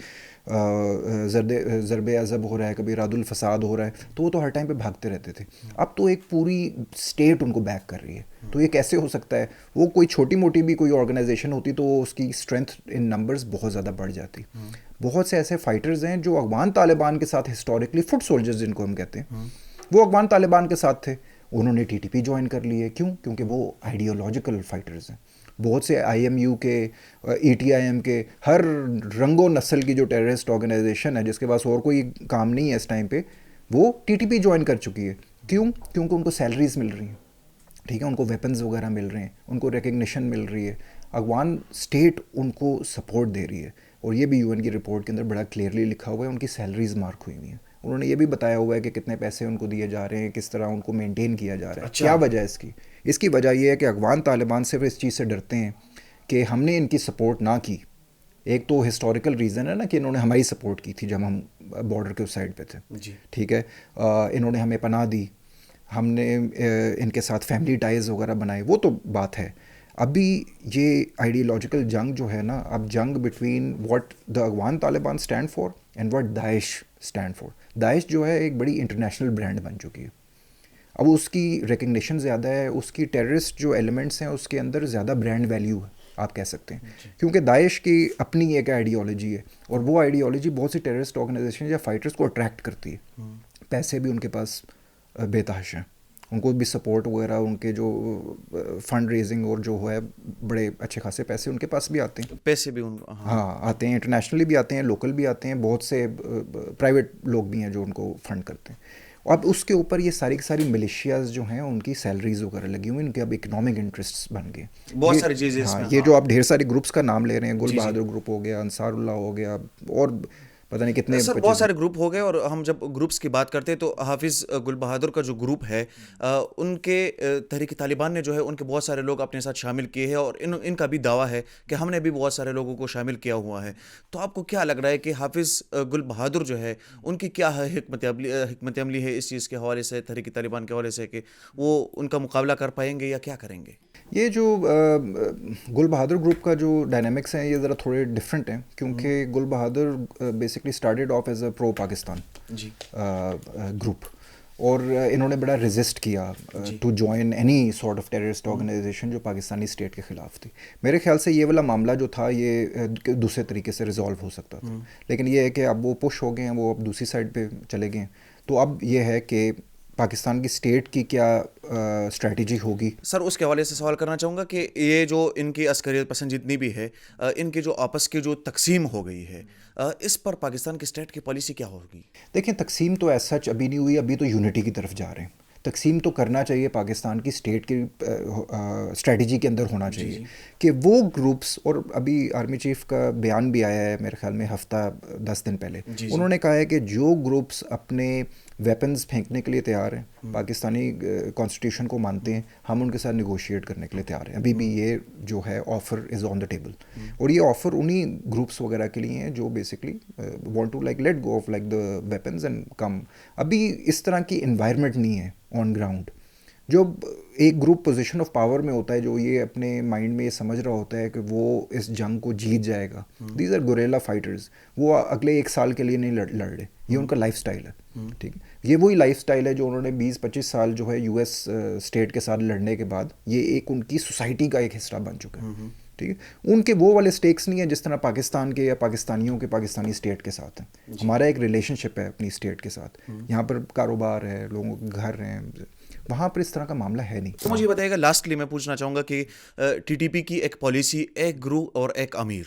ضرب عضب ہو رہا ہے, کبھی راد الفساد ہو رہا ہے. تو وہ تو ہر ٹائم پہ بھاگتے رہتے تھے. اب تو ایک پوری اسٹیٹ ان کو بیک کر رہی ہے. تو یہ کیسے ہو سکتا ہے؟ وہ کوئی چھوٹی موٹی بھی کوئی آرگنائزیشن ہوتی تو اس کی اسٹرینتھ ان نمبرز بہت زیادہ بڑھ جاتی. بہت سے ایسے فائٹرز ہیں جو افغان طالبان کے ساتھ ہسٹوریکلی فٹ سولجرز جن کو ہم کہتے ہیں, وہ افغان طالبان کے ساتھ تھے, انہوں نے ٹی ٹی پی جوائن کر لیے. کیوں؟ کیونکہ وہ آئیڈیولوجیکل فائٹرز ہیں. بہت سے آئی ایم یو کے, ای ٹی آئی ایم کے, ہر رنگ و نسل کی جو ٹیررسٹ آرگنائزیشن ہے جس کے پاس اور کوئی کام نہیں ہے اس ٹائم پہ, وہ ٹی ٹی پی جوائن کر چکی ہے. کیوں؟ کیونکہ ان کو سیلریز مل رہی ہیں. ٹھیک ہے, ان کو ویپنز وغیرہ مل رہے ہیں, ان کو ریکگنیشن مل رہی ہے, افغان اسٹیٹ ان کو سپورٹ دے رہی ہے. اور یہ بھی یو این کی رپورٹ کے اندر بڑا کلیئرلی لکھا ہوا ہے, ان کی سیلریز مارک ہوئی ہوئی ہیں. انہوں نے یہ بھی بتایا ہوا ہے کہ کتنے پیسے ان کو دیے جا رہے ہیں, کس طرح ان کو مینٹین کیا جا رہا ہے. کیا وجہ ہے اس کی؟ اس کی وجہ یہ ہے کہ افغان طالبان صرف اس چیز سے ڈرتے ہیں کہ ہم نے ان کی سپورٹ نہ کی. ایک تو ہسٹوریکل ریزن ہے نا کہ انہوں نے ہماری سپورٹ کی تھی جب ہم بارڈر کے اس سائڈ پہ تھے. ٹھیک ہے, انہوں نے ہمیں پناہ دی, ہم نے ان کے ساتھ فیملی ٹائز وغیرہ بنائے, وہ تو بات ہے. ابھی یہ آئیڈیولوجیکل جنگ جو ہے نا, اب جنگ between what the Afghan Taliban stand for and what Daesh stand for. Daesh جو ہے ایک بڑی انٹرنیشنل برانڈ بن چکی ہے. اب اس کی ریکگنیشن زیادہ ہے, اس کی ٹیررسٹ جو ایلیمنٹس ہیں اس کے اندر زیادہ برانڈ ویلیو ہے آپ کہہ سکتے ہیں. کیونکہ داعش کی اپنی ایک آئیڈیالوجی ہے, اور وہ آئیڈیالوجی بہت سی ٹیررسٹ آرگنائزیشن یا فائٹرس کو اٹریکٹ کرتی ہے. پیسے بھی ان کے پاس بے تحاشا ہیں, ان کو بھی سپورٹ وغیرہ, ان کے جو فنڈ ریزنگ اور جو ہے بڑے اچھے خاصے پیسے ان کے پاس بھی آتے ہیں. پیسے بھی ہاں آتے ہیں, انٹرنیشنلی بھی آتے ہیں, لوکل بھی آتے ہیں, بہت سے پرائیویٹ لوگ بھی ہیں جو ان کو فنڈ کرتے ہیں. اب اس کے اوپر یہ ساری کی ساری ملیشیاز جو ہیں ان کی سیلریز وغیرہ لگی ہوئی, ان کے اب اکنامک انٹرسٹ بن گئے بہت ساری چیزیں. ہاں, یہ جو آپ ڈھیر سارے گروپس کا نام لے رہے ہیں, گل بہادر گروپ ہو گیا, انصار اللہ ہو گیا, اور پتہ نہیں کتنے سر بہت سارے گروپ ہو گئے. اور ہم جب گروپس کی بات کرتے ہیں تو حافظ گل بہادر کا جو گروپ ہے ان کے تحریک طالبان نے جو ہے ان کے بہت سارے لوگ اپنے ساتھ شامل کیے ہیں, اور ان کا بھی دعویٰ ہے کہ ہم نے بھی بہت سارے لوگوں کو شامل کیا ہوا ہے. تو آپ کو کیا لگ رہا ہے کہ حافظ گل بہادر جو ہے ان کی کیا حکمت عملی ہے اس چیز کے حوالے سے, تحریک طالبان کے حوالے سے, کہ وہ ان کا مقابلہ کر پائیں گے یا کیا کریں گے؟ یہ جو گل بہادر گروپ کا جو ڈائنامکس ہیں یہ ذرا تھوڑے ڈفرینٹ ہیں کیونکہ Gul Bahadur basically started off as a pro Pakistan group, اور انہوں نے بڑا ریزسٹ کیا to join any sort of terrorist organisation جو پاکستانی اسٹیٹ کے خلاف تھی. میرے خیال سے یہ والا معاملہ جو تھا یہ دوسرے طریقے سے ریزالو ہو سکتا تھا, لیکن یہ ہے کہ اب وہ پش ہو گئے ہیں, وہ اب دوسری سائڈ پہ چلے گئے ہیں. تو اب یہ ہے کہ پاکستان کی اسٹیٹ کی کیا اسٹریٹجی ہوگی. سر اس کے حوالے سے سوال کرنا چاہوں گا کہ یہ جو ان کی عسکریت پسند جتنی بھی ہے, ان کی جو آپس کی جو تقسیم ہو گئی ہے, اس پر پاکستان کی اسٹیٹ کی پالیسی کیا ہوگی؟ دیکھیں تقسیم تو ایز سچ ابھی نہیں ہوئی, ابھی تو یونٹی کی طرف جا رہے ہیں. تقسیم تو کرنا چاہیے, پاکستان کی اسٹیٹ کی اسٹریٹجی کے اندر ہونا چاہیے کہ وہ گروپس, اور ابھی آرمی چیف کا بیان بھی آیا ہے میرے خیال میں ہفتہ 10 دن پہلے, انہوں نے کہا ہے کہ جو گروپس اپنے ویپنز پھینکنے کے لیے تیار ہیں, پاکستانی کانسٹیٹیوشن کو مانتے ہیں, ہم ان کے ساتھ نیگوشیٹ کرنے کے لیے تیار ہیں. ابھی بھی یہ جو ہے offer is on the table, اور یہ آفر انہی گروپس وغیرہ کے لیے ہیں جو basically want to like let go of like the weapons and come. ابھی اس طرح کی انوائرمنٹ نہیں ہے آن گراؤنڈ. جو ایک گروپ پوزیشن آف پاور میں ہوتا ہے, جو یہ اپنے مائنڈ میں یہ سمجھ رہا ہوتا ہے کہ وہ اس جنگ کو جیت جائے گا, دیز آر گوریلا فائٹرز, وہ اگلے 1 سال کے لیے نہیں لڑ رہے, یہ ان کا لائف سٹائل ہے. ٹھیک ہے, یہ وہی لائف سٹائل ہے جو انہوں نے 20-25 سال جو ہے یو ایس اسٹیٹ کے ساتھ لڑنے کے بعد یہ ایک ان کی سوسائٹی کا ایک حصہ بن چکا ہے. ٹھیک ہے, ان کے وہ والے سٹیکس نہیں ہیں جس طرح پاکستان کے یا پاکستانیوں کے پاکستانی اسٹیٹ کے ساتھ ہیں. ہمارا ایک ریلیشن شپ ہے اپنی اسٹیٹ کے ساتھ, یہاں پر کاروبار ہے, لوگوں کے گھر ہیں, وہاں پر اس طرح کا معاملہ ہے نہیں. تو مجھے بتائیے گا, لاسٹلی میں پوچھنا چاہوں گا کہ ٹی ٹی پی کی ایک پالیسی, ایک گروہ اور ایک امیر,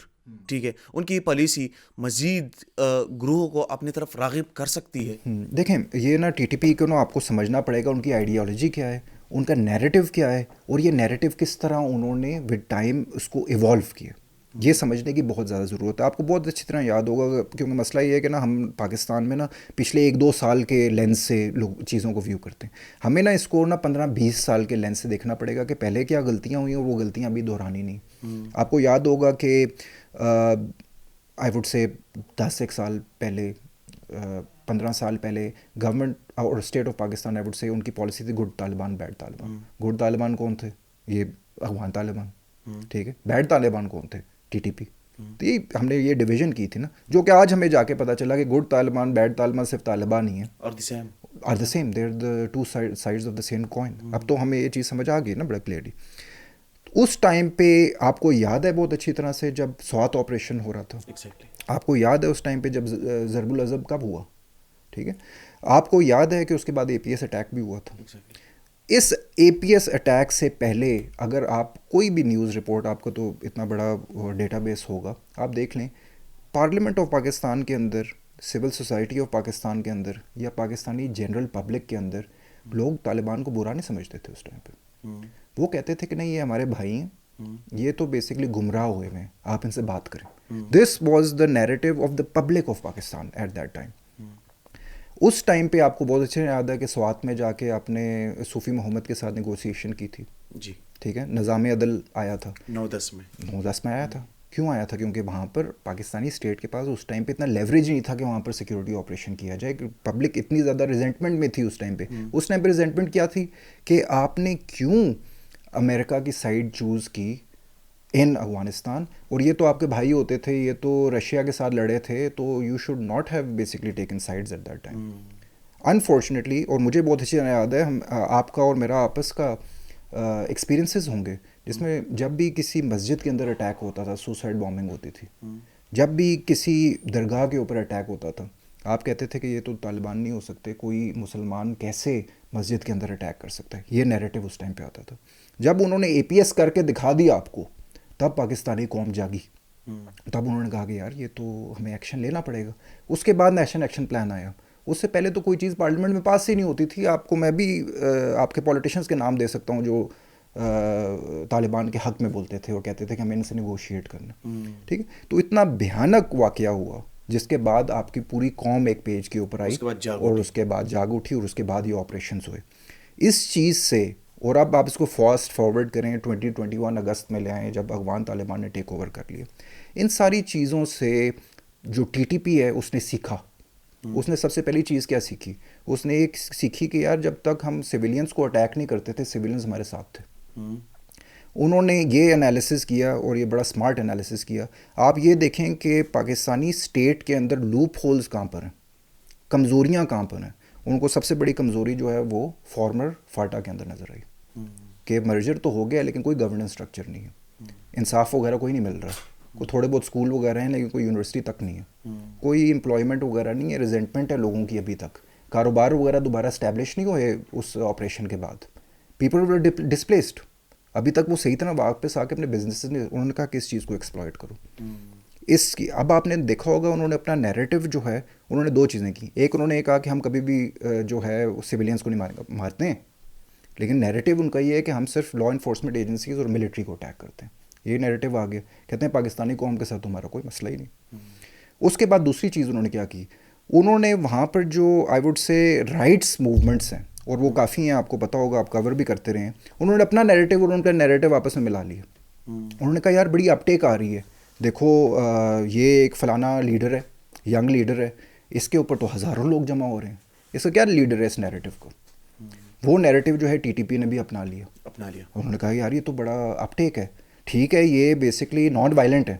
ٹھیک ہے, ان کی پالیسی مزید گروہوں کو اپنی طرف راغب کر سکتی ہے؟ دیکھیں یہ نا ٹی ٹی پی کو نا آپ کو سمجھنا پڑے گا, ان کی آئیڈیالوجی کیا ہے, ان کا نیریٹو کیا ہے, اور یہ نیریٹو کس طرح انہوں نے ود ٹائم اس کو ایوالو کیا, یہ سمجھنے کی بہت زیادہ ضرورت ہے. آپ کو بہت اچھی طرح یاد ہوگا کیونکہ مسئلہ یہ ہے کہ نا ہم پاکستان میں نا پچھلے 1-2 سال کے لینس سے لوگ چیزوں کو ویو کرتے ہیں. ہمیں نا اس کو نا 15-20 سال کے لینس سے دیکھنا پڑے گا کہ پہلے کیا غلطیاں ہوئی ہیں, اور وہ غلطیاں ابھی دہرانی نہیں. آپ کو یاد ہوگا کہ آئی وڈ سے 10 سال پہلے, 15 سال پہلے گورنمنٹ اور state of Pakistan I would say ان کی پالیسی تھی good Taliban bad Taliban. Good Taliban کون تھے؟ یہ افغان طالبان. ٹھیک ہے, بیڈ طالبان کون تھے؟ T T P. تو یہ ہم نے یہ ڈویژن کی تھی نا, جو کہ آج ہمیں جا کے پتہ چلا کہ گڈ طالبان بیڈ طالبان صرف طالبان ہی ہیں, are the same, they are the 2 sides of the same coin. اب تو ہمیں یہ چیز سمجھ آ گئی نا بڑا کلیئرلی. اس ٹائم پہ آپ کو یاد ہے بہت اچھی طرح سے جب سوات آپریشن ہو رہا تھا, آپ کو یاد ہے اس ٹائم پہ جب ضرب العضب کب ہوا, ٹھیک ہے, آپ کو یاد ہے کہ اس کے بعد اے پی ایس اٹیک بھی ہوا تھا. اس اے پی ایس اٹیک سے پہلے اگر آپ کوئی بھی نیوز رپورٹ, آپ کو تو اتنا بڑا ڈیٹا بیس ہوگا, آپ دیکھ لیں پارلیمنٹ آف پاکستان کے اندر, سول سوسائٹی آف پاکستان کے اندر, یا پاکستانی جنرل پبلک کے اندر لوگ طالبان کو برا نہیں سمجھتے تھے اس ٹائم پہ. وہ کہتے تھے کہ نہیں یہ ہمارے بھائی ہیں, یہ تو بیسکلی گمراہ ہوئے ہیں, آپ ان سے بات کریں. This was the narrative of the public of Pakistan at that time. اس ٹائم پہ آپ کو بہت اچھے یاد ہے کہ سوات میں جا کے آپ نے صوفی محمد کے ساتھ نیگوسیشن کی تھی. جی ٹھیک ہے, نظام عدل آیا تھا 9-10 میں آیا تھا. کیوں آیا تھا؟ کیونکہ وہاں پر پاکستانی اسٹیٹ کے پاس اس ٹائم پہ اتنا لیوریج نہیں تھا کہ وہاں پر سیکورٹی آپریشن کیا جائے. پبلک اتنی زیادہ ریزنٹمنٹ میں تھی اس ٹائم پہ. اس ٹائم پہ ریزنٹمنٹ کیا تھی کہ آپ نے کیوں امریکہ کی سائڈ چوز کی ان افغانستان, اور یہ تو آپ کے بھائی ہوتے تھے, یہ تو رشیا کے ساتھ لڑے تھے, تو you should not have basically taken sides at that time. Unfortunately, اور مجھے بہت اچھی طرح یاد ہے, آپ کا اور میرا آپس کا ایکسپیرینسز ہوں گے جس میں جب بھی کسی مسجد کے اندر اٹیک ہوتا تھا, سوسائڈ بامبنگ ہوتی تھی, جب بھی کسی درگاہ کے اوپر اٹیک ہوتا تھا, آپ کہتے تھے کہ یہ تو طالبان نہیں ہو سکتے, کوئی مسلمان کیسے مسجد کے اندر اٹیک کر سکتا ہے. یہ نیریٹو اس ٹائم پہ آتا تھا. جب انہوں نے اے پی ایس کر کے دکھا دیا آپ کو, تب پاکستانی قوم جاگی, تب انہوں نے کہا کہ یار یہ تو ہمیں ایکشن لینا پڑے گا. اس کے بعد نیشنل ایکشن پلان آیا. اس سے پہلے تو کوئی چیز پارلیمنٹ میں پاس ہی نہیں ہوتی تھی. آپ کو میں بھی آپ کے پولیٹیشنز کے نام دے سکتا ہوں جو طالبان کے حق میں بولتے تھے اور کہتے تھے کہ ہمیں ان سے نیگوشیٹ کرنا. ٹھیک ہے, تو اتنا بھیانک واقعہ ہوا جس کے بعد آپ کی پوری قوم ایک پیج کے اوپر آئی, اور اس کے بعد جاگ اٹھی, اور اس کے بعد یہ آپریشنز ہوئے. اس چیز سے, اور اب آپ اس کو فاسٹ فارورڈ کریں 2021 اگست میں لے آئیں جب افغان طالبان نے ٹیک اوور کر لیا. ان ساری چیزوں سے جو ٹی ٹی پی ہے اس نے سیکھا. اس نے سب سے پہلی چیز کیا سیکھی؟ اس نے ایک سیکھی کہ یار جب تک ہم سویلینز کو اٹیک نہیں کرتے تھے, سویلینز ہمارے ساتھ تھے. انہوں نے یہ انالیسس کیا اور یہ بڑا سمارٹ انالیسس کیا. آپ یہ دیکھیں کہ پاکستانی اسٹیٹ کے اندر لوپ ہولز کہاں پر ہیں, کمزوریاں کہاں پر ہیں. ان کو سب سے بڑی کمزوری جو ہے وہ فارمر فاٹا کے اندر نظر آئی کہ مرجر تو ہو گیا لیکن کوئی گورننس اسٹرکچر نہیں ہے, انصاف وغیرہ کوئی نہیں مل رہا, کوئی تھوڑے بہت اسکول وغیرہ ہیں لیکن کوئی یونیورسٹی تک نہیں ہے, کوئی امپلائمنٹ وغیرہ نہیں ہے, ریزنٹمنٹ ہے لوگوں کی ابھی تک, کاروبار وغیرہ دوبارہ اسٹیبلش نہیں ہوئے اس آپریشن کے بعد, پیپل ور ڈسپلیسڈ. ابھی تک وہ صحیح طرح واپس آ کے اپنے بزنس نے انہوں نے کہا کہ اس چیز کو ایکسپلائٹ کرو. اس کی اب آپ نے دیکھا ہوگا انہوں نے اپنا نیریٹو جو ہے انہوں نے دو چیزیں کی. ایک انہوں نے کہا کہ ہم کبھی بھی جو ہے سویلینس کو نہیں مارتے ہیں, لیکن نیریٹو ان کا یہ ہے کہ ہم صرف لا انفورسمنٹ ایجنسیز اور ملٹری کو اٹیک کرتے ہیں. یہ نیریٹو آ گیا, کہتے ہیں پاکستانی قوم کے ساتھ ہمارا کوئی مسئلہ ہی نہیں. اس کے بعد دوسری چیز انہوں نے کیا کی, انہوں نے وہاں پر جو I would say rights movements ہیں اور وہ کافی ہیں, آپ کو پتہ ہوگا, آپ کور بھی کرتے رہے ہیں, انہوں نے اپنا نیریٹو اور ان کا نیریٹو آپس میں ملا لیا. انہوں نے کہا یار بڑی اپ ٹیک آ رہی ہے, دیکھو یہ ایک فلانا لیڈر ہے, ینگ لیڈر ہے, اس کے اوپر تو ہزاروں لوگ جمع ہو رہے ہیں, اس کا کیا لیڈر ہے اس نیریٹو کو. وہ نیریٹو جو ہے ٹی ٹی پی نے بھی اپنا لیا. انہوں نے کہا یار یہ تو بڑا اپ ٹیک ہے, ٹھیک ہے یہ بیسکلی نان وائلنٹ ہے,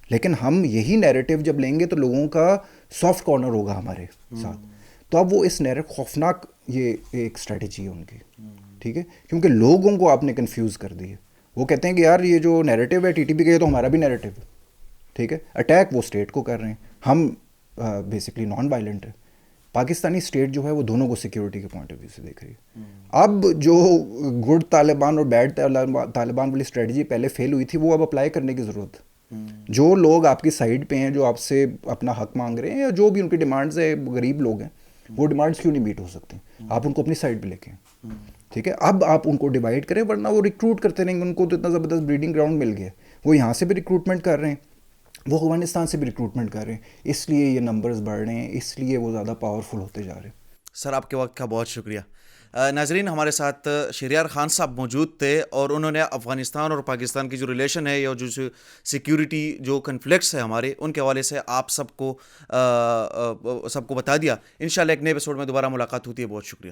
لیکن ہم یہی نیریٹو جب لیں گے تو لوگوں کا سافٹ کارنر ہوگا ہمارے ساتھ. تو اب وہ اس نیریٹو خوفناک یہ ایک اسٹریٹجی ہے ان کی, ٹھیک ہے, کیونکہ لوگوں کو آپ نے کنفیوز کر دی ہے. وہ کہتے ہیں کہ یار یہ جو نیریٹو ہے ٹی ٹی پی کا یہ تو ہمارا بھی نیریٹو ہے, ٹھیک ہے, اٹیک وہ اسٹیٹ کو کر رہے ہیں, ہم بیسکلی نان وائلنٹ ہے. پاکستانی اسٹیٹ جو ہے وہ دونوں کو سیکیورٹی کے پوائنٹ آف ویو سے دیکھ رہی ہے. اب جو گڈ طالبان اور بیڈ طالبان والی اسٹریٹجی پہلے فیل ہوئی تھی وہ اب اپلائی کرنے کی ضرورت ہے. جو لوگ آپ کی سائڈ پہ ہیں, جو آپ سے اپنا حق مانگ رہے ہیں, یا جو بھی ان کی ڈیمانڈز ہے, غریب لوگ ہیں, وہ ڈیمانڈز کیوں نہیں میٹ ہو سکتے, آپ ان کو اپنی سائڈ پہ لے کے, ٹھیک ہے. اب آپ ان کو ڈیوائڈ کریں, ورنہ وہ ریکروٹ کرتے رہیں گے, ان کو تو اتنا زبردست بریڈنگ گراؤنڈ مل گیا, وہ یہاں سے بھی ریکروٹمنٹ کر رہے ہیں, وہ افغانستان سے بھی ریکروٹمنٹ کر رہے ہیں, اس لیے یہ نمبرز بڑھ رہے ہیں, اس لیے وہ زیادہ پاورفل ہوتے جا رہے ہیں. سر آپ کے وقت کا بہت شکریہ. ناظرین, ہمارے ساتھ شہریار خان صاحب موجود تھے اور انہوں نے افغانستان اور پاکستان کی جو ریلیشن ہے یا جو سیکیورٹی جو کنفلکٹس ہیں ہمارے, ان کے حوالے سے آپ سب کو بتا دیا. انشاءاللہ ایک نئے ایپیسوڈ میں دوبارہ ملاقات ہوتی ہے. بہت شکریہ.